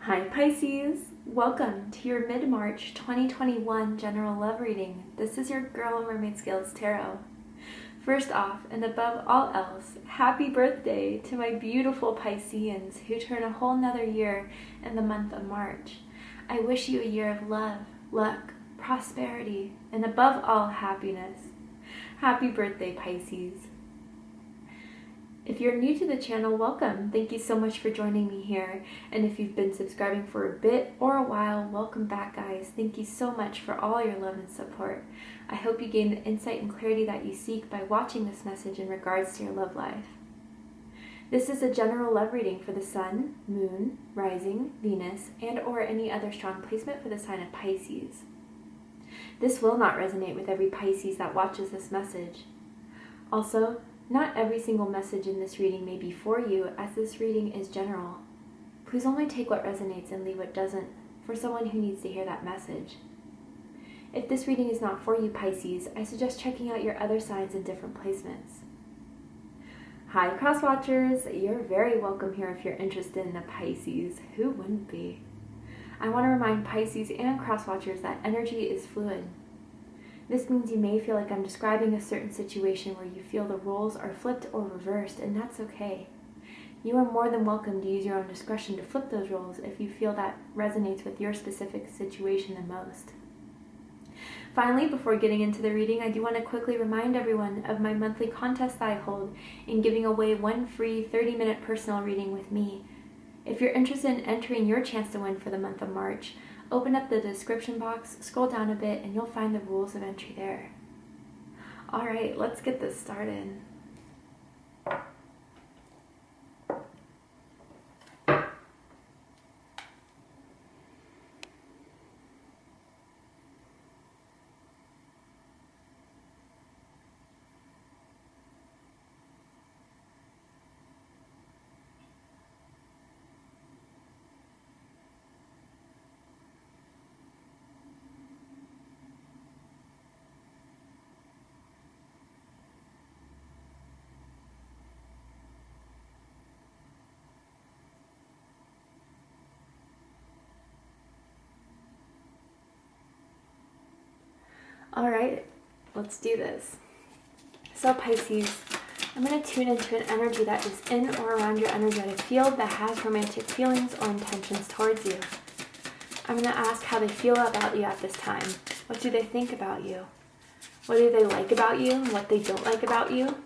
Hi Pisces, welcome to your mid-March 2021 general love reading. This is your girl Mermaid Scales Tarot. First off, and above all else, happy birthday to my beautiful Pisceans who turn a whole nother year in the month of March. I wish you a year of love, luck, prosperity, and above all, happiness. Happy birthday, Pisces. If you're new to the channel, welcome. Thank you so much for joining me here. And if you've been subscribing for a bit or a while, welcome back, guys. Thank you so much for all your love and support. I hope you gain the insight and clarity that you seek by watching this message in regards to your love life. This is a general love reading for the Sun, Moon, Rising, Venus, and or any other strong placement for the sign of Pisces. This will not resonate with every Pisces that watches this message. Also, not every single message in this reading may be for you, as this reading is general. Please only take what resonates and leave what doesn't for someone who needs to hear that message. If this reading is not for you, Pisces, I suggest checking out your other signs in different placements. Hi, Cross Watchers. You're very welcome here if you're interested in the Pisces. Who wouldn't be? I want to remind Pisces and Cross Watchers that energy is fluid. This means you may feel like I'm describing a certain situation where you feel the roles are flipped or reversed, and that's okay. You are more than welcome to use your own discretion to flip those roles if you feel that resonates with your specific situation the most. Finally, before getting into the reading, I do want to quickly remind everyone of my monthly contest that I hold in giving away one free 30-minute personal reading with me. If you're interested in entering your chance to win for the month of March, open up the description box, scroll down a bit, and you'll find the rules of entry there. Alright, let's get this started. Alright, let's do this. So Pisces, I'm going to tune into an energy that is in or around your energetic field that has romantic feelings or intentions towards you. I'm going to ask how they feel about you at this time. What do they think about you? What do they like about you and what they don't like about you?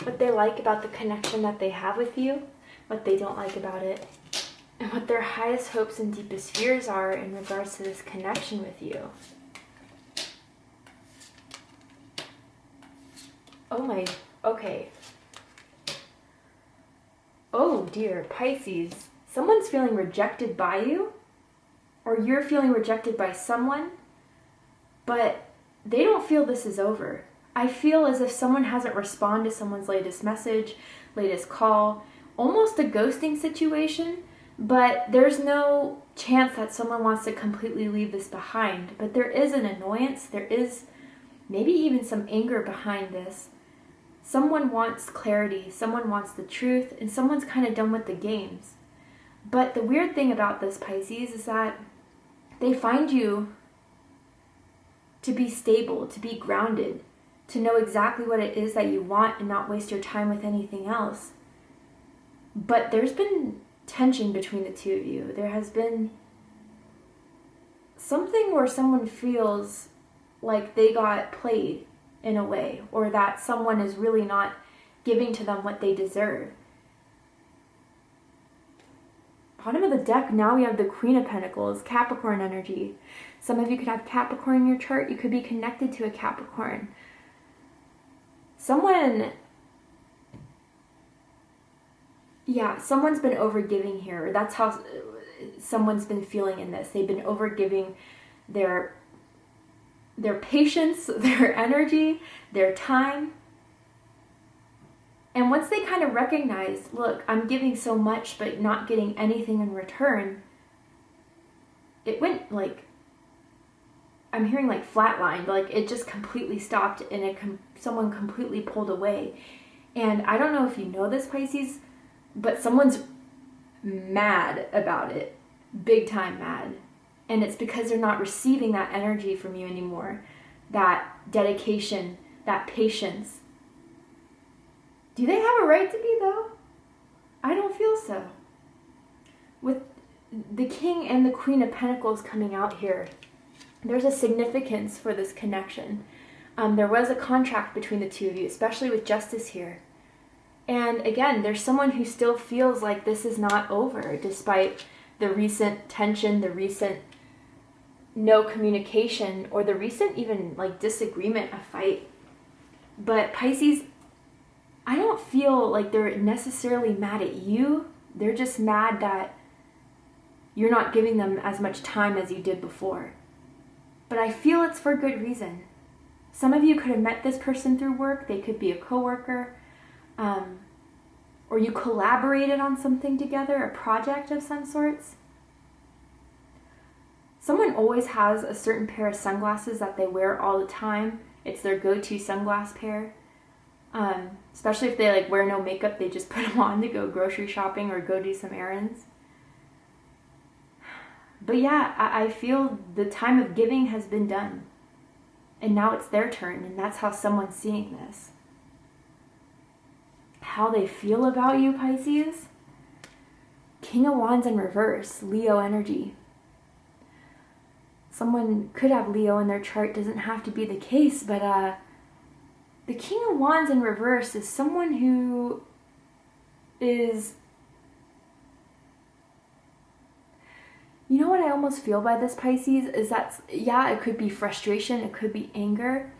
What they like about the connection that they have with you, what they don't like about it, and what their highest hopes and deepest fears are in regards to this connection with you. Okay. Oh dear, Pisces. Someone's feeling rejected by you, or you're feeling rejected by someone, but they don't feel this is over. I feel as if someone hasn't responded to someone's latest message, latest call, almost a ghosting situation, but there's no chance that someone wants to completely leave this behind. But there is an annoyance, there is maybe even some anger behind this. Someone wants clarity, someone wants the truth, and someone's kind of done with the games. But the weird thing about this, Pisces, is that they find you to be stable, to be grounded, to know exactly what it is that you want and not waste your time with anything else. But there's been tension between the two of you. There has been something where someone feels like they got played in a way, or that someone is really not giving to them what they deserve. Bottom of the deck, now we have the Queen of Pentacles, Capricorn energy. Some of you could have Capricorn in your chart. You could be connected to a Capricorn. Someone's been overgiving here. That's how someone's been feeling in this. They've been overgiving their patience, their energy, their time. And once they kind of recognize, look, I'm giving so much but not getting anything in return, it went like, I'm hearing like flatlined, like it just completely stopped and someone completely pulled away. And I don't know if you know this, Pisces, but someone's mad about it. big time mad. And it's because they're not receiving that energy from you anymore. That dedication, that patience. Do they have a right to be though? I don't feel so. With the King and the Queen of Pentacles coming out here, there's a significance for this connection. There was a contract between the two of you, especially with Justice here. And again, there's someone who still feels like this is not over, despite the recent tension, the recent no communication, or the recent even like disagreement, a fight. But Pisces, I don't feel like they're necessarily mad at you. They're just mad that you're not giving them as much time as you did before. But I feel it's for good reason. Some of you could have met this person through work. They could be a coworker, or you collaborated on something together, a project of some sorts. Someone always has a certain pair of sunglasses that they wear all the time. It's their go-to sunglass pair. Especially if they like wear no makeup, they just put them on to go grocery shopping or go do some errands. But yeah, I feel the time of giving has been done. And now it's their turn, and that's how someone's seeing this. How they feel about you, Pisces? King of Wands in reverse, Leo energy. Someone could have Leo in their chart, doesn't have to be the case, but the King of Wands in reverse is someone who is... You know what I almost feel by this, Pisces, is that, yeah, it could be frustration, it could be anger,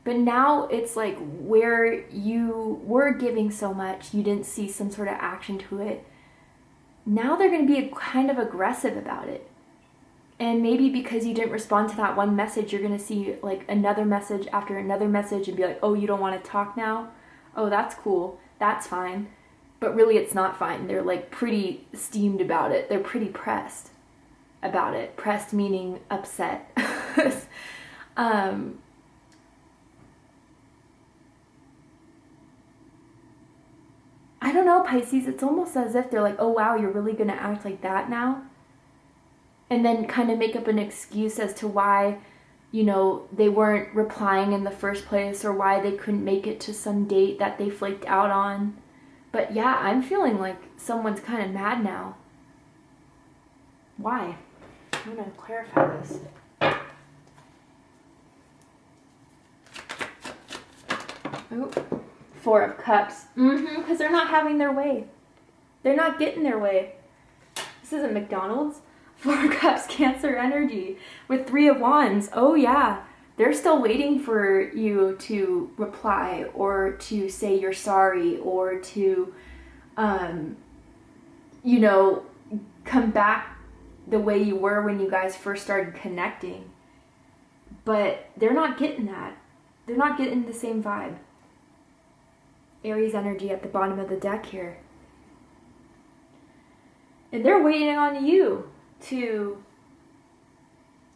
but now it's like where you were giving so much, you didn't see some sort of action to it. Now they're going to be kind of aggressive about it. And maybe because you didn't respond to that one message, you're going to see like another message after another message and be like, oh, you don't want to talk now? Oh, that's cool. That's fine. But really it's not fine. They're like pretty steamed about it. They're pretty pressed about it. Pressed meaning upset. I don't know, Pisces. It's almost as if they're like, oh wow, you're really going to act like that now? And then kind of make up an excuse as to why, you know, they weren't replying in the first place or why they couldn't make it to some date that they flaked out on. But yeah, I'm feeling like someone's kind of mad now. Why? I'm going to clarify this. Oh, Four of Cups. Because they're not having their way. They're not getting their way. This isn't McDonald's. Four of Cups, Cancer energy with Three of Wands. Oh yeah, they're still waiting for you to reply or to say you're sorry or to, you know, come back the way you were when you guys first started connecting. But they're not getting that. They're not getting the same vibe. Aries energy at the bottom of the deck here. And they're waiting on you to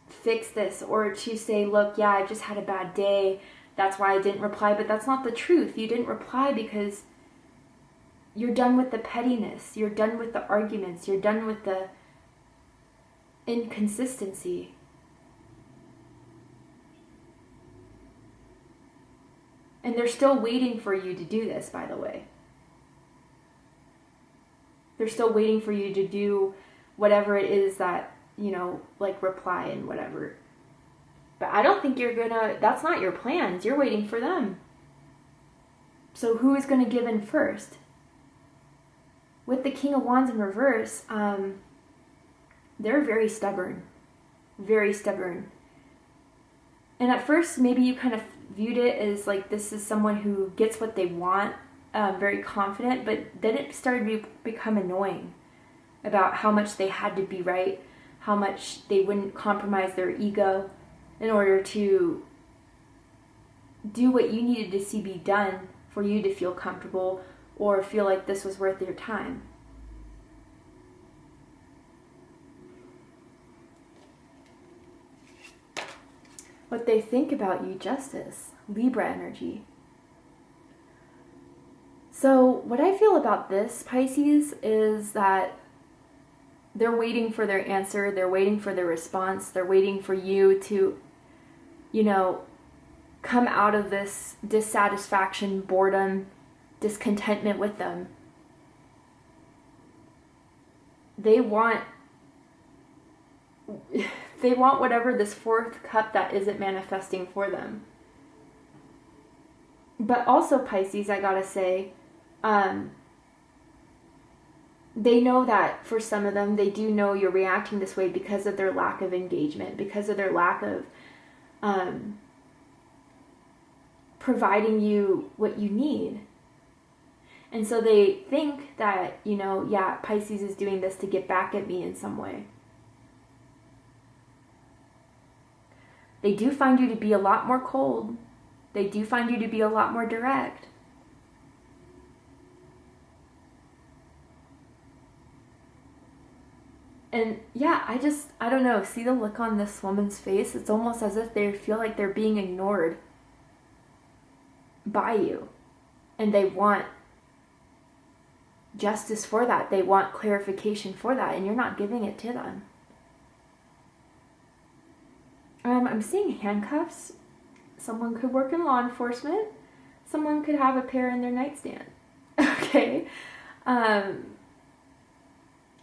fix this or to say, look, yeah, I just had a bad day. That's why I didn't reply. But that's not the truth. You didn't reply because you're done with the pettiness. You're done with the arguments. You're done with the inconsistency. And they're still waiting for you to do this, by the way. They're still waiting for you to do whatever it is that, you know, like reply and whatever. But I don't think you're gonna, that's not your plans. You're waiting for them. So who is gonna give in first? With the King of Wands in reverse, they're very stubborn. Very stubborn. And at first, maybe you kind of viewed it as like this is someone who gets what they want, very confident, but then it started to become annoying about how much they had to be right, how much they wouldn't compromise their ego in order to do what you needed to see be done for you to feel comfortable or feel like this was worth your time. What they think about you, Justice, Libra energy. So what I feel about this, Pisces, is that they're waiting for their answer. They're waiting for their response. They're waiting for you to, come out of this dissatisfaction, boredom, discontentment with them. They want whatever this fourth cup that isn't manifesting for them. But also, Pisces, I gotta say, they know that for some of them, they do know you're reacting this way because of their lack of engagement, because of their lack of providing you what you need. And so they think that, Pisces is doing this to get back at me in some way. They do find you to be a lot more cold. They do find you to be a lot more direct. And yeah, I don't know, see the look on this woman's face? It's almost as if they feel like they're being ignored by you. And they want justice for that. They want clarification for that, and you're not giving it to them. I'm seeing handcuffs. Someone could work in law enforcement. Someone could have a pair in their nightstand. Okay?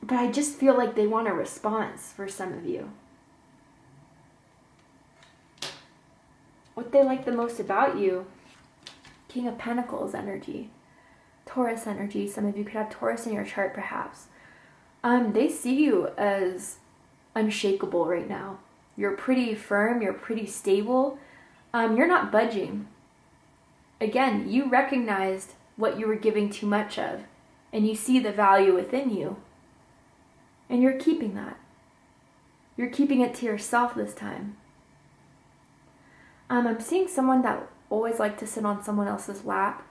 But I just feel like they want a response for some of you. What they like the most about you, King of Pentacles energy, Taurus energy. Some of you could have Taurus in your chart perhaps. They see you as unshakable right now. You're pretty firm, you're pretty stable. You're not budging. Again, you recognized what you were giving too much of, and you see the value within you. And you're keeping that. You're keeping it to yourself this time. I'm seeing someone that always liked to sit on someone else's lap,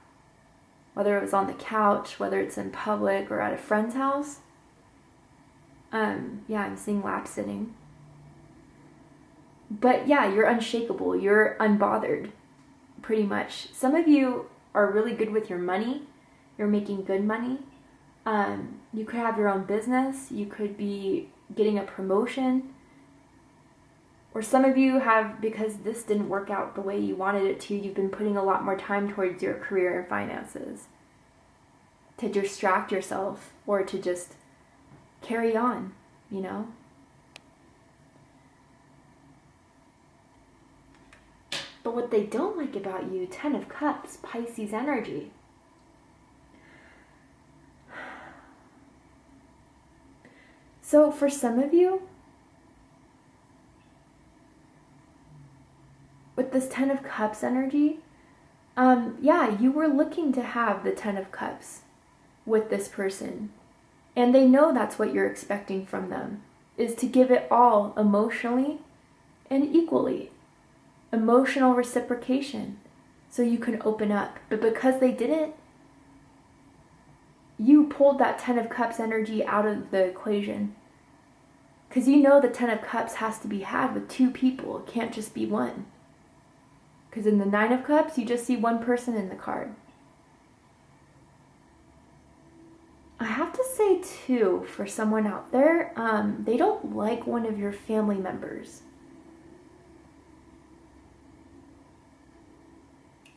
whether it was on the couch, whether it's in public or at a friend's house. I'm seeing lap sitting. But yeah, you're unshakable. You're unbothered, pretty much. Some of you are really good with your money. You're making good money. You could have your own business. You could be getting a promotion. Or some of you have, because this didn't work out the way you wanted it to, you've been putting a lot more time towards your career and finances to distract yourself or to just carry on, But what they don't like about you, 10 of Cups, Pisces energy. So for some of you, with this 10 of Cups energy, you were looking to have the 10 of Cups with this person. And they know that's what you're expecting from them, is to give it all emotionally and equally. Emotional reciprocation, so you can open up. But because they didn't, you pulled that 10 of Cups energy out of the equation. Because you know the 10 of Cups has to be had with two people. It can't just be one. Because in the 9 of Cups, you just see one person in the card. I have to say, too, for someone out there, they don't like one of your family members.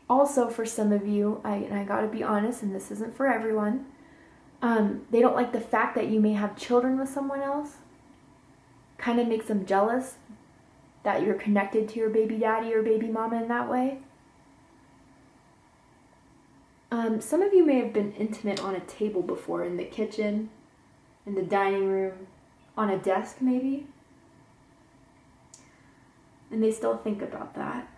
Also, for some of you, I gotta be honest, and this isn't for everyone, they don't like the fact that you may have children with someone else. Kind of makes them jealous that you're connected to your baby daddy or baby mama in that way. Some of you may have been intimate on a table before, in the kitchen, in the dining room, on a desk maybe. And they still think about that.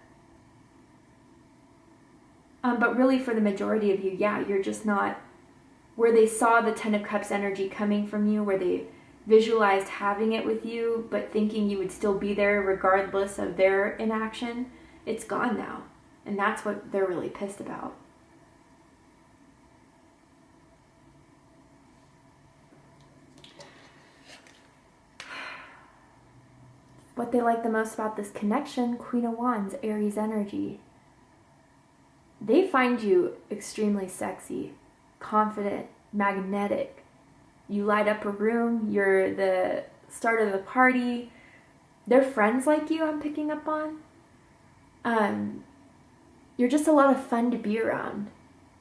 But really for the majority of you, you're just not where they saw the 10 of Cups energy coming from you, where they visualized having it with you, but thinking you would still be there regardless of their inaction. It's gone now. And that's what they're really pissed about. What they like the most about this connection, Queen of Wands, Aries energy. They find you extremely sexy, confident, magnetic, You light up a room, you're the start of the party. They're friends like you, I'm picking up on. You're just a lot of fun to be around.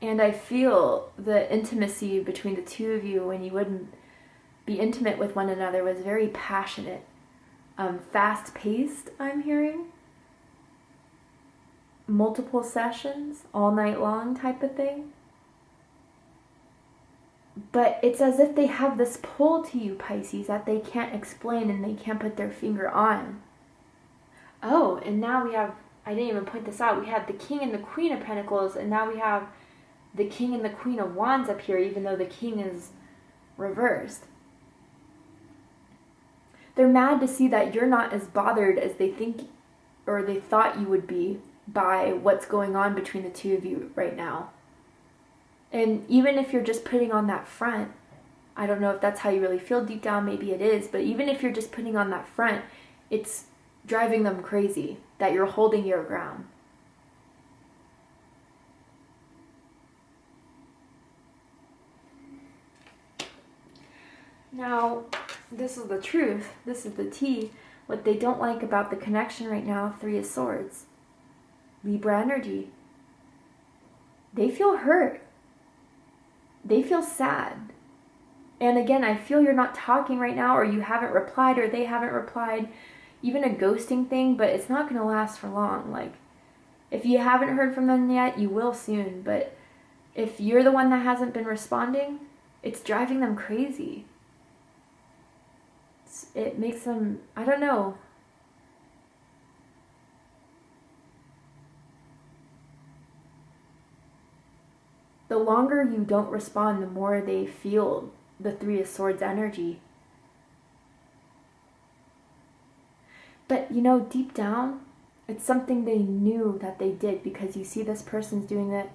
And I feel the intimacy between the two of you when you wouldn't be intimate with one another was very passionate. Fast-paced, I'm hearing. Multiple sessions, all night long type of thing. But it's as if they have this pull to you, Pisces, that they can't explain and they can't put their finger on. Oh, and now we have, I didn't even point this out, we have the King and the Queen of Pentacles, and now we have the King and the Queen of Wands up here, even though the King is reversed. They're mad to see that you're not as bothered as they think or they thought you would be by what's going on between the two of you right now. And even if you're just putting on that front, I don't know if that's how you really feel deep down, maybe it is, but even if you're just putting on that front, it's driving them crazy that you're holding your ground. Now, this is the truth, this is the tea. What they don't like about the connection right now, Three of Swords, Libra energy. They feel hurt. They feel sad. And again, I feel you're not talking right now, or you haven't replied, or they haven't replied. Even a ghosting thing, but it's not going to last for long. Like, if you haven't heard from them yet, you will soon. But if you're the one that hasn't been responding, it's driving them crazy. It makes them, I don't know. The longer you don't respond, the more they feel the Three of Swords energy. But, you know, deep down, it's something they knew that they did, because you see this person's doing it,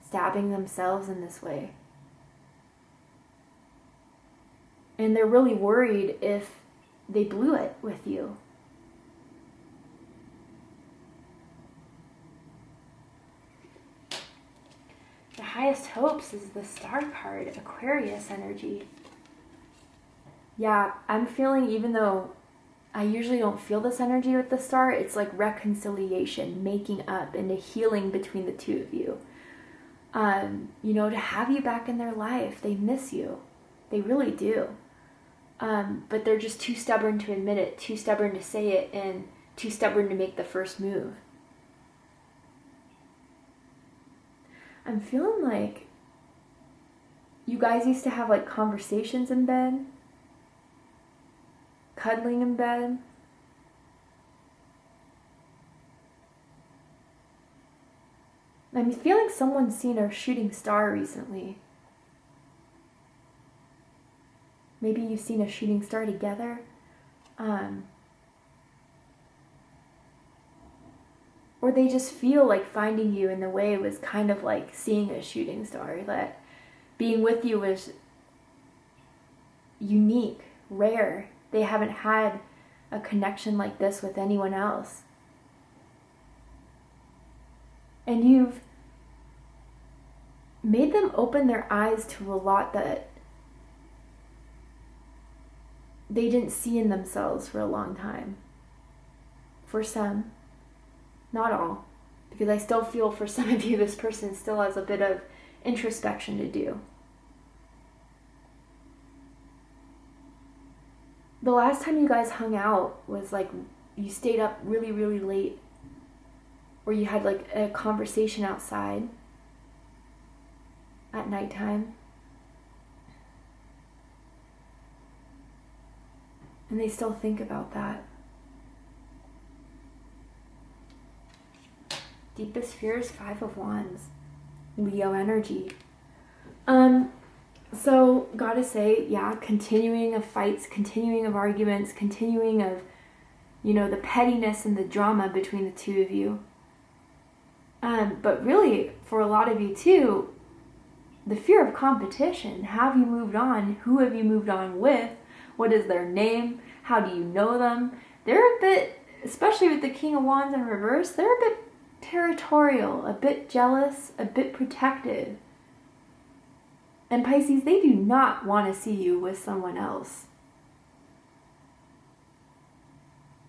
stabbing themselves in this way. And they're really worried if they blew it with you. The highest hopes is the Star card, Aquarius energy. Yeah, I'm feeling, even though I usually don't feel this energy with the Star, it's like reconciliation, making up, and a healing between the two of you. You know, to have you back in their life. They miss you. They really do. But they're just too stubborn to admit it, too stubborn to say it, and too stubborn to make the first move. I'm feeling like you guys used to have like conversations in bed, cuddling in bed. I'm feeling someone's seen a shooting star recently. Maybe you've seen a shooting star together. Or they just feel like finding you in the way was kind of like seeing a shooting star. That being with you was unique, rare. They haven't had a connection like this with anyone else. And you've made them open their eyes to a lot that they didn't see in themselves for a long time. For some, not all, because I still feel for some of you this person still has a bit of introspection to do. The last time you guys hung out was like you stayed up really, really late, or you had like a conversation outside at nighttime. And they still think about that. Deepest fears, Five of Wands. Leo energy. So, gotta say, yeah, continuing of fights, continuing of arguments, continuing of, you know, the pettiness and the drama between the two of you. But really, for a lot of you too, the fear of competition. Have you moved on? Who have you moved on with? What is their name? How do you know them? They're a bit, especially with the King of Wands in reverse, they're a bit territorial, a bit jealous, a bit protective. And Pisces, they do not want to see you with someone else.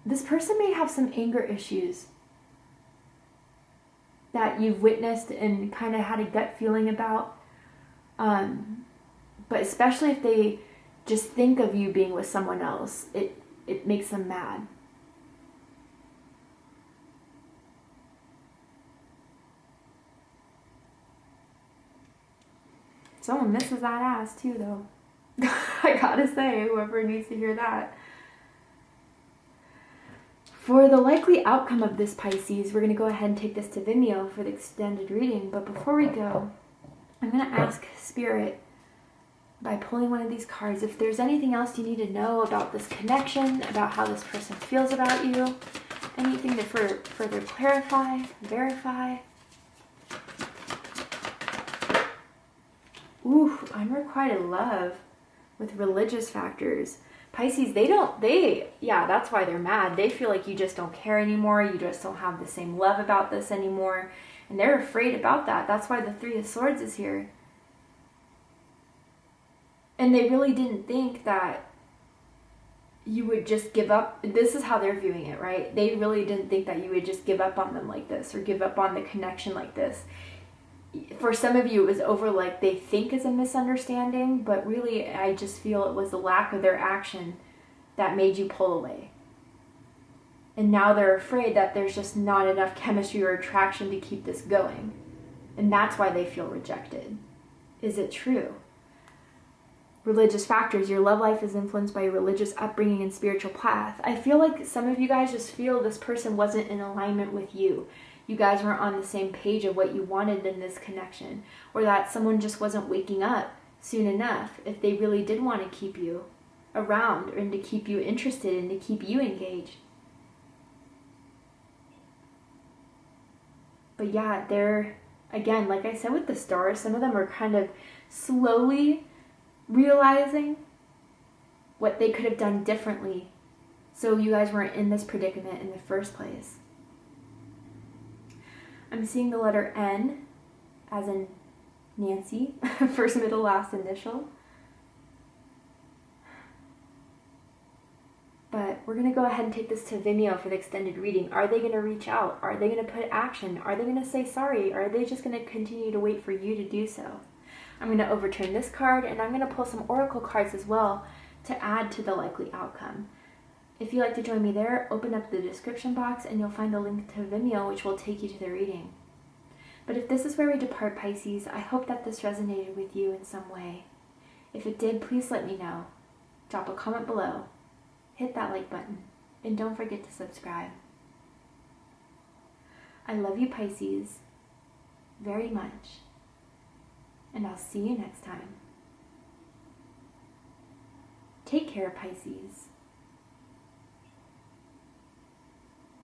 This person may have some anger issues that you've witnessed and kind of had a gut feeling about. But especially if they just think of you being with someone else, it makes them mad. Someone misses that ass too, though. I gotta say, whoever needs to hear that. For the likely outcome of this, Pisces, we're going to go ahead and take this to Vimeo for the extended reading. But before we go, I'm going to ask Spirit, by pulling one of these cards, if there's anything else you need to know about this connection, about how this person feels about you, anything to further clarify, verify. Ooh, unrequited love with religious factors. Pisces, that's why they're mad. They feel like you just don't care anymore. You just don't have the same love about this anymore. And they're afraid about that. That's why the Three of Swords is here. And they really didn't think that you would just give up. This is how they're viewing it, right? They really didn't think that you would just give up on them like this or give up on the connection like this. For some of you, it was over like they think is a misunderstanding, but really I just feel it was the lack of their action that made you pull away. And now they're afraid that there's just not enough chemistry or attraction to keep this going. And that's why they feel rejected. Is it true? Religious factors. Your love life is influenced by your religious upbringing and spiritual path. I feel like some of you guys just feel this person wasn't in alignment with you. You guys weren't on the same page of what you wanted in this connection, or that someone just wasn't waking up soon enough if they really did want to keep you around and to keep you interested and to keep you engaged. But yeah, they're, again, like I said with the stars, some of them are kind of slowly realizing what they could have done differently so you guys weren't in this predicament in the first place. I'm seeing the letter N, as in Nancy, first, middle, last initial. But we're going to go ahead and take this to Vimeo for the extended reading. Are they going to reach out? Are they going to put action? Are they going to say sorry? Or are they just going to continue to wait for you to do so? I'm going to overturn this card, and I'm going to pull some oracle cards as well to add to the likely outcome. If you'd like to join me there, open up the description box and you'll find the link to Vimeo, which will take you to the reading. But if this is where we depart, Pisces, I hope that this resonated with you in some way. If it did, please let me know. Drop a comment below, hit that like button, and don't forget to subscribe. I love you, Pisces, very much, and I'll see you next time. Take care, Pisces.